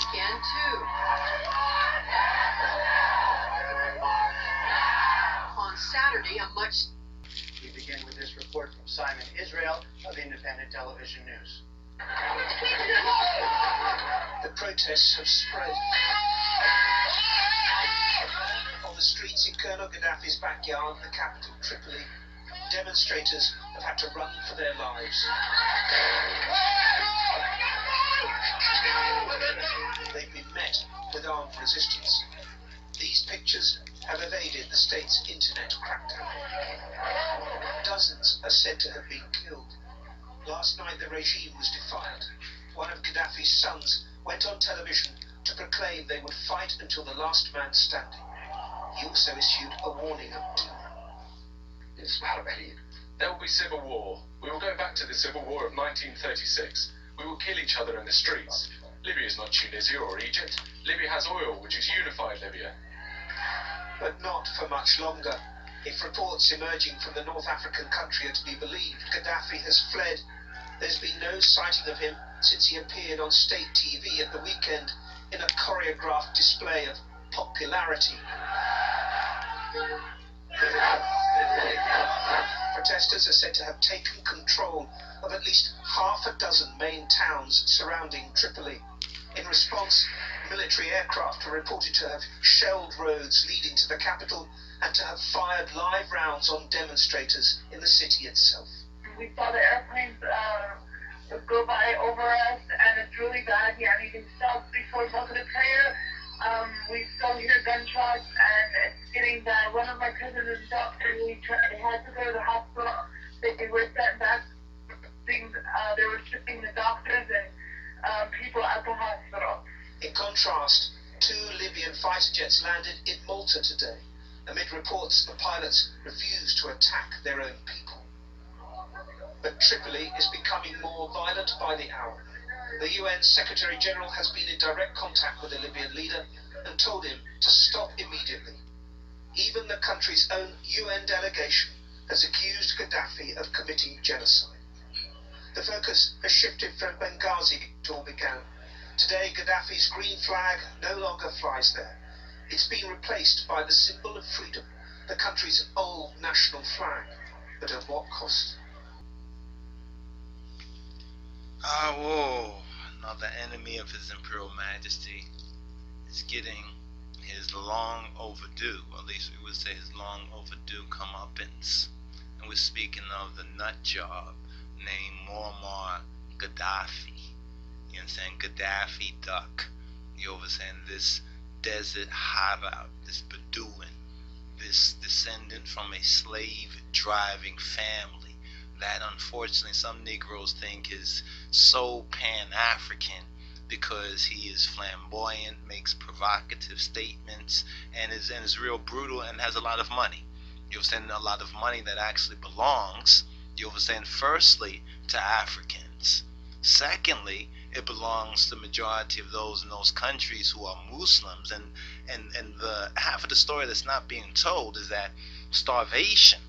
weekend, too. On Saturday, We begin with this report from Simon Israel of Independent Television News. The protests have spread. On the streets in Colonel Gaddafi's backyard, the capital, Tripoli, demonstrators have had to run for their lives. They've been met with armed resistance. These pictures have evaded the state's internet crackdown. Dozens are said to have been killed. Last night the regime was defiant. One of Gaddafi's sons went on television to proclaim they would fight until the last man standing. He also issued a warning of doom. There will be civil war. We will go back to the civil war of 1936. We will kill each other in the streets. Libya is not Tunisia or Egypt. Libya has oil, which is unified Libya. But not for much longer. If reports emerging from the North African country are to be believed, Gaddafi has fled. There's been no sighting of him since he appeared on state TV at the weekend in a choreographed display of popularity. Protesters are said to have taken control of at least half a dozen main towns surrounding Tripoli. In response, military aircraft are reported to have shelled roads leading to the capital and to have fired live rounds on demonstrators in the city itself. We saw the airplanes go by over us, and it's really bad. He hadn't even stopped before Maghrib prayer. We still hear gunshots, and it's getting bad. One of my cousins is a doctor. He had to go to the hospital. They were sent back. They were shipping the doctors and people at the hospital. In contrast, 2 Libyan fighter jets landed in Malta today, amid reports the pilots refused to attack their own people. But Tripoli is becoming more violent by the hour. The UN Secretary General has been in direct contact with the Libyan leader and told him to stop immediately. Even the country's own UN delegation has accused Gaddafi of committing genocide. The focus has shifted from Benghazi it all began. Today, Gaddafi's green flag no longer flies there. It's been replaced by the symbol of freedom, the country's old national flag. But at what cost? Whoa, another enemy of His Imperial Majesty is getting his long overdue, or at least we would say his long overdue comeuppance. And we're speaking of the nut job named Muammar Gaddafi. You understand? Gaddafi duck. You understand? This desert hideout, this bedouin, this descendant from a slave driving family that unfortunately some Negroes think is so Pan-African because he is flamboyant, makes provocative statements, and is real brutal and has a lot of money. You understand? A lot of money that actually belongs, you understand, firstly to Africans. Secondly, it belongs to the majority of those in those countries who are Muslims, and the half of the story that's not being told is that starvation,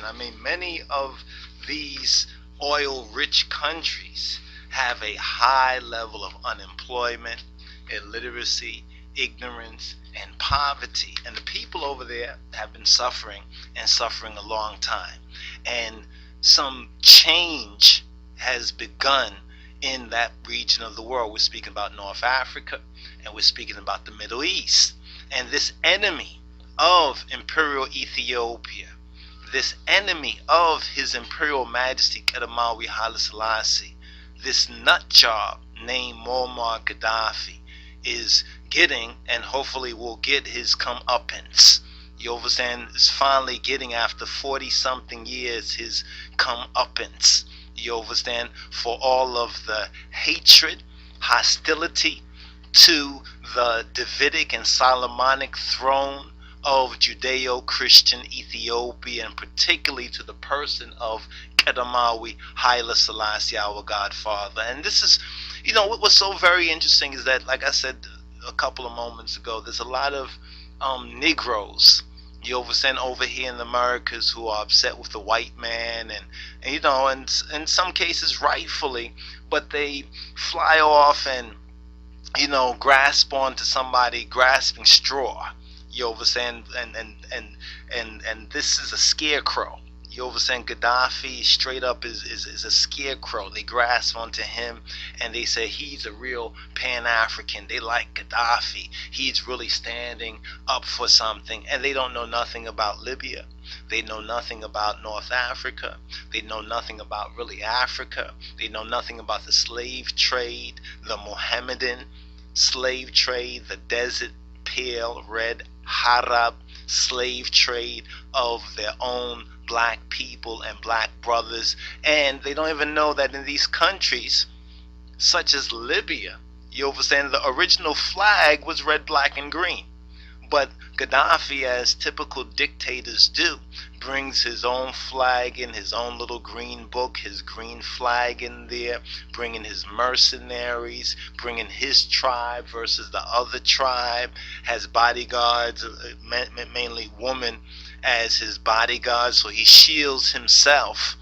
I mean, many of these oil-rich countries have a high level of unemployment, illiteracy, ignorance, and poverty, and the people over there have been suffering a long time, and some change has begun in that region of the world. We're speaking about North Africa, and we're speaking about the Middle East. And this enemy of Imperial Ethiopia, this enemy of His Imperial Majesty Kedamawi Haile Selassie, this nut job named Muammar Gaddafi, is getting, and hopefully will get, his comeuppance. You understand? Is finally getting, after 40-something years, his comeuppance. You understand? For all of the hatred, hostility to the Davidic and Solomonic throne of Judeo-Christian Ethiopia, and particularly to the person of Kedamawi Haile Selassie, our Godfather. And this is, you know, what was so very interesting is that, like I said a couple of moments ago, there's a lot of Negroes, you understand, over here in the Americas who are upset with the white man, and you know, and in some cases rightfully, but they fly off and grasp onto somebody grasping straw. You understand? And this is a scarecrow. You understand? Gaddafi straight up is a scarecrow. They grasp onto him and they say he's a real Pan-African. They like Gaddafi. He's really standing up for something. And they don't know nothing about Libya. They know nothing about North Africa. They know nothing about really Africa. They know nothing about the slave trade, the Mohammedan slave trade, the desert pale red Arab slave trade of their own black people and black brothers. And they don't even know that in these countries such as Libya, you understand, the original flag was red, black, and green. But Gaddafi, as typical dictators do, brings his own flag in, his own little green book, his green flag in there, bringing his mercenaries, bringing his tribe versus the other tribe, has bodyguards, mainly women, as his bodyguards, so he shields himself,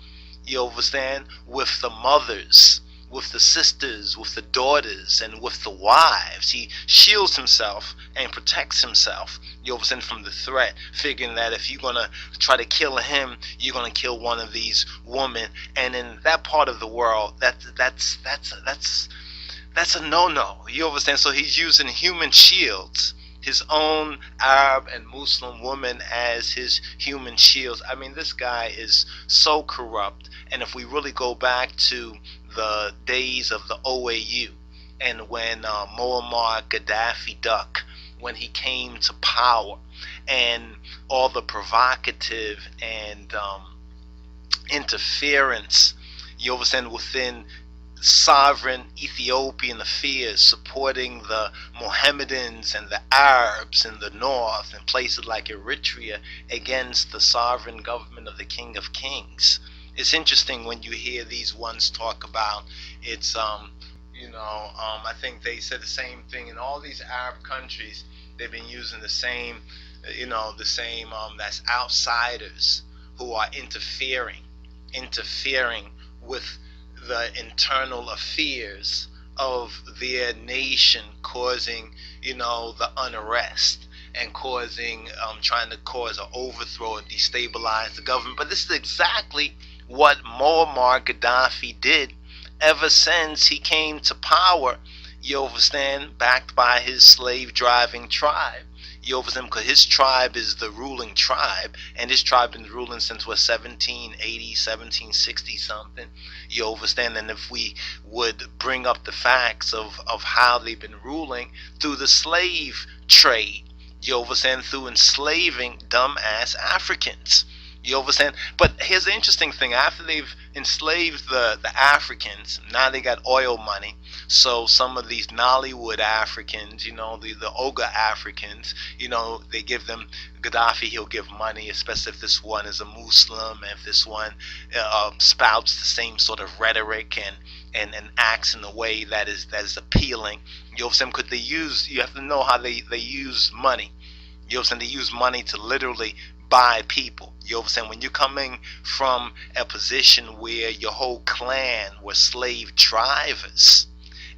you understand, with the mothers, with the sisters, with the daughters, and with the wives. He shields himself and protects himself, you understand, from the threat, figuring that if you're gonna try to kill him, you're gonna kill one of these women. And in that part of the world, that's a no-no, you understand. So he's using human shields, his own Arab and Muslim women as his human shields. I mean, this guy is so corrupt. And if we really go back to the days of the OAU, and when Muammar Gaddafi Duck, when he came to power, and all the provocative and interference, you understand, within sovereign Ethiopian affairs, supporting the Mohammedans and the Arabs in the north and places like Eritrea against the sovereign government of the King of Kings. It's interesting when you hear these ones talk about it's I think they said the same thing in all these Arab countries. They've been using the same that's outsiders who are interfering with the internal affairs of their nation, causing the unrest and trying to cause an overthrow and destabilize the government. But this is exactly what Muammar Gaddafi did ever since he came to power, you understand, backed by his slave driving tribe. You understand, because his tribe is the ruling tribe, and his tribe been ruling since 1780, 1760 something. You understand, and if we would bring up the facts of how they've been ruling through the slave trade, you understand, through enslaving dumbass Africans. You understand? But here's the interesting thing. After they've enslaved the Africans, now they got oil money. So some of these Nollywood Africans, the Oga Africans, they give them, Gaddafi, he'll give money, especially if this one is a Muslim, and if this one spouts the same sort of rhetoric and acts in a way that is appealing. You understand? Because you have to know how they use money. You understand? They use money to literally buy people. You understand? When you're coming from a position where your whole clan were slave drivers,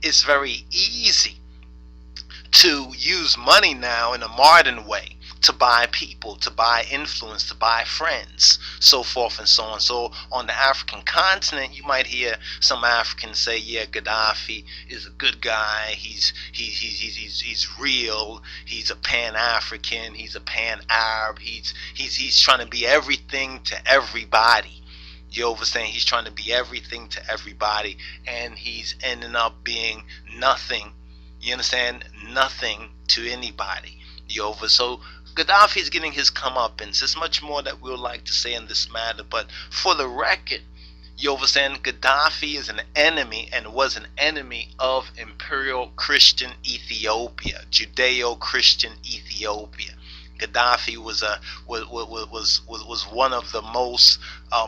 it's very easy to use money now in a modern way to buy people, to buy influence, to buy friends, so forth and so on. So on the African continent, you might hear some Africans say, yeah, Gaddafi is a good guy, he's real, he's a Pan-African, he's a Pan-Arab, he's trying to be everything to everybody. You understand? He's trying to be everything to everybody, and he's ending up being nothing. You understand? Nothing to anybody. So Gaddafi is getting his comeuppance. There's much more that we would like to say in this matter, but for the record, you understand, Gaddafi is an enemy and was an enemy of Imperial Christian Ethiopia, Judeo-Christian Ethiopia. Gaddafi was one of the most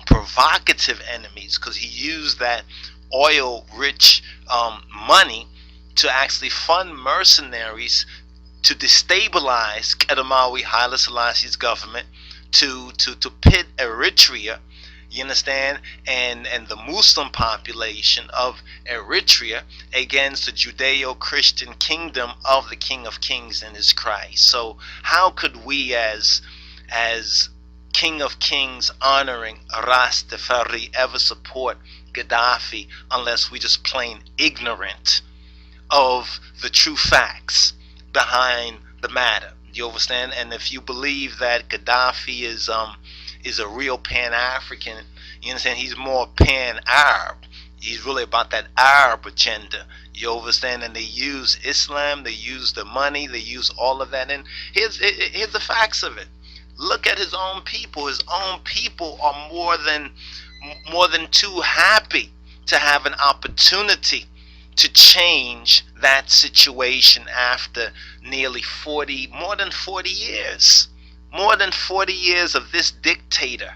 provocative enemies, because he used that oil-rich money to actually fund mercenaries to destabilize Kedemawi Haile Selassie's government, to pit Eritrea, you understand, and the Muslim population of Eritrea against the Judeo-Christian kingdom of the King of Kings and his Christ. So how could we as King of Kings honoring Rastafari ever support Gaddafi unless we just plain ignorant of the true facts behind the matter? You understand? And if you believe that Gaddafi is a real Pan-African, you understand, he's more Pan-Arab. He's really about that Arab agenda. You understand? And they use Islam, they use the money, they use all of that. And here's the facts of it. Look at his own people. His own people are more than too happy to have an opportunity to change that situation after nearly more than 40 years. More than 40 years of this dictator.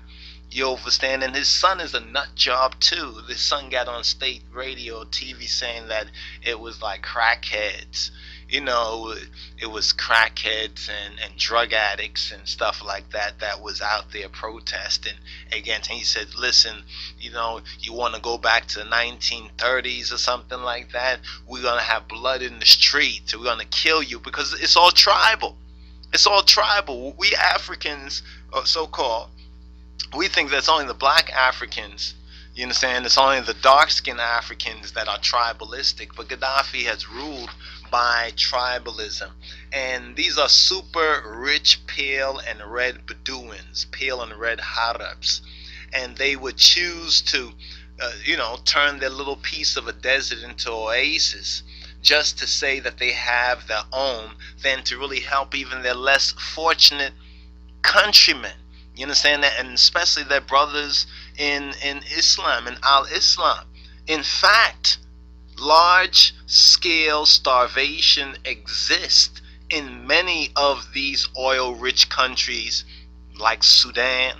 You understand? And his son is a nut job too. His son got on state radio, TV, saying that it was like crackheads. You know, it was crackheads and drug addicts and stuff like that that was out there protesting against. And he said, listen, you know, you want to go back to the 1930s or something like that? We're going to have blood in the streets. We're going to kill you, because it's all tribal. It's all tribal. We Africans, so-called, we think that it's only the black Africans, you understand, it's only the dark-skinned Africans that are tribalistic, but Gaddafi has ruled by tribalism. And these are super rich pale and red Bedouins, pale and red Arabs, and they would choose to turn their little piece of a desert into oasis just to say that they have their own, than to really help even their less fortunate countrymen. You understand that? And especially their brothers in Islam, in Al-Islam. In fact, large-scale starvation exists in many of these oil-rich countries like Sudan,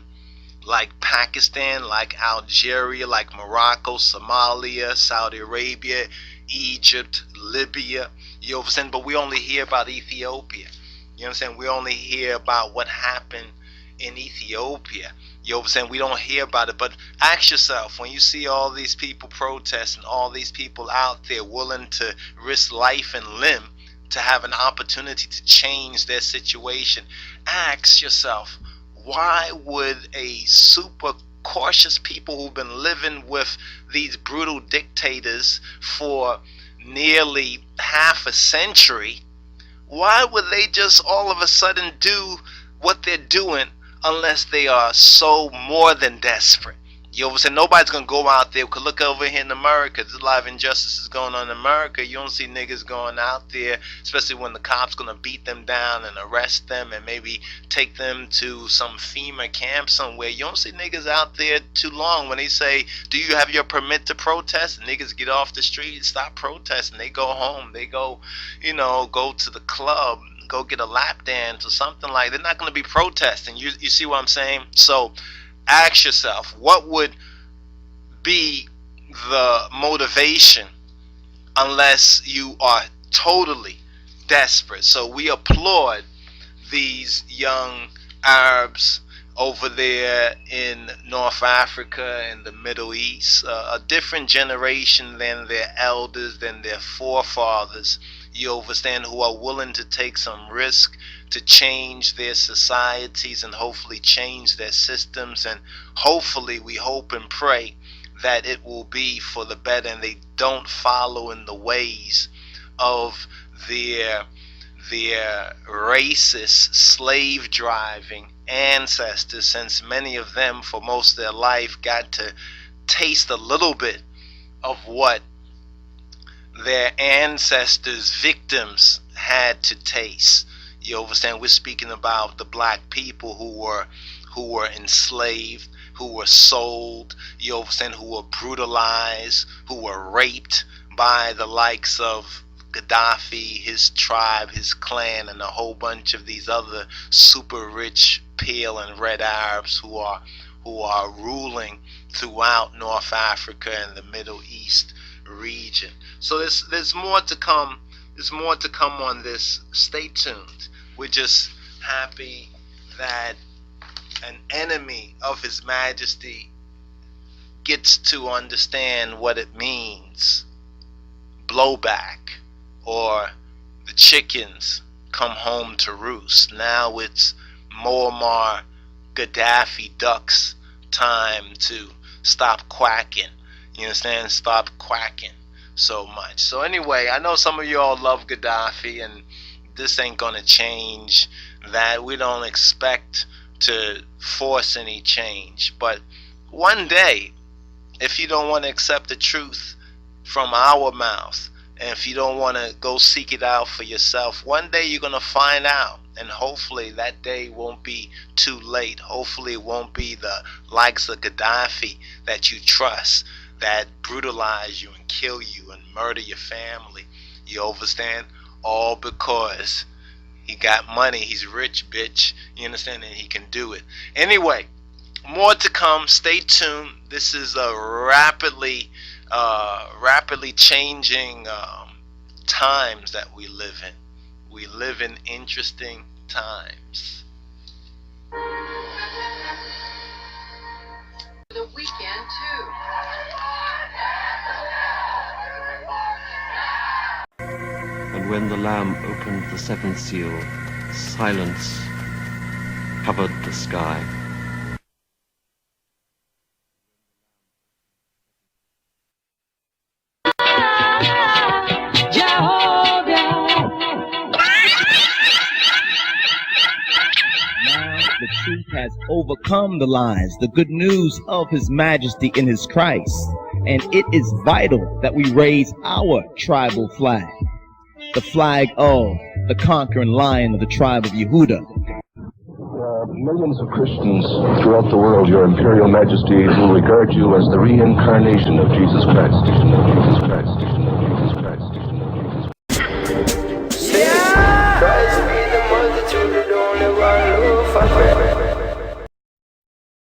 like Pakistan, like Algeria, like Morocco, Somalia, Saudi Arabia, Egypt, Libya. You understand? But we only hear about Ethiopia. You understand? We only hear about what happened in Ethiopia. You understand? We don't hear about it. But ask yourself, when you see all these people protesting, all these people out there willing to risk life and limb to have an opportunity to change their situation, ask yourself, why would a super cautious people who've been living with these brutal dictators for nearly half a century, why would they just all of a sudden do what they're doing unless they are so more than desperate? You know, nobody's gonna go out there. Cause look over here in America, there's a lot of injustices going on in America. You don't see niggas going out there, especially when the cops gonna beat them down and arrest them and maybe take them to some FEMA camp somewhere. You don't see niggas out there too long. When they say, do you have your permit to protest? And niggas get off the street, stop protesting. They go home. They go, go to the club, go get a lap dance or something like that. They're not gonna be protesting. You see what I'm saying? So ask yourself, what would be the motivation unless you are totally desperate? So we applaud these young Arabs over there in North Africa and the Middle East, a different generation than their elders, than their forefathers, you understand, who are willing to take some risk to change their societies and hopefully change their systems, and hopefully we hope and pray that it will be for the better and they don't follow in the ways of their racist slave driving ancestors, since many of them for most of their life got to taste a little bit of what their ancestors' victims had to taste. You understand? We're speaking about the black people who were enslaved, who were sold, you understand, who were brutalized, who were raped by the likes of Gaddafi, his tribe, his clan, and a whole bunch of these other super rich pale and red Arabs who are ruling throughout North Africa and the Middle East region. So there's more to come. There's more to come on this. Stay tuned. We're just happy that an enemy of His Majesty gets to understand what it means, blowback, or the chickens come home to roost. Now it's Muammar Gaddafi ducks time to stop quacking. You understand? Stop quacking so much. So anyway, I know some of y'all love Gaddafi, and this ain't gonna change that. We don't expect to force any change, but one day, if you don't want to accept the truth from our mouth, and if you don't want to go seek it out for yourself, one day you're gonna find out, and hopefully that day won't be too late. Hopefully it won't be the likes of Gaddafi that you trust that brutalize you and kill you and murder your family. You understand? All because he got money. He's rich, bitch. You understand? And he can do it. Anyway, more to come. Stay tuned. This is a rapidly changing times that we live in. We live in interesting times. The weekend too. And when the Lamb opened the seventh seal, silence covered the sky. The truth has overcome the lies, the good news of His Majesty in His Christ. And it is vital that we raise our tribal flag, the flag of the conquering lion of the tribe of Yehuda. Millions of Christians throughout the world, Your Imperial Majesty, will regard you as the reincarnation of Jesus Christ.